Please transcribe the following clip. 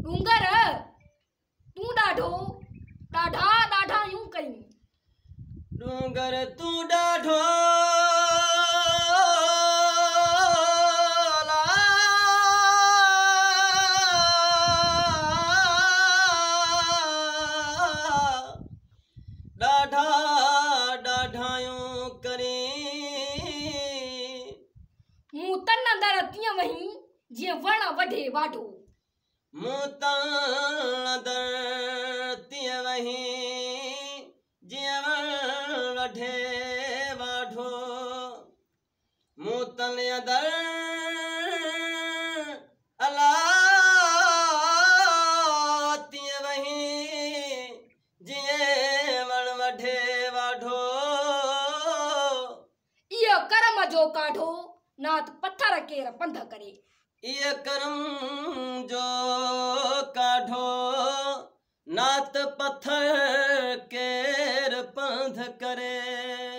डूंगर तू डाढो डाढा डाढा यूं कई डूंगर तू डाढो डाढा डाढायूं करे मूं तन अंदर तीअं वही जीअं वण वढे वाढो मूं तन अंदर तीअं वही जीअं वण वढे वाढो मूं तन अंदर अला तीअं वही जीअं वण वढे वाढो इहो करम जो काढो नात पत्थर केर पंध करे इह करम जो काढो नात पत्थर केर पंध करे।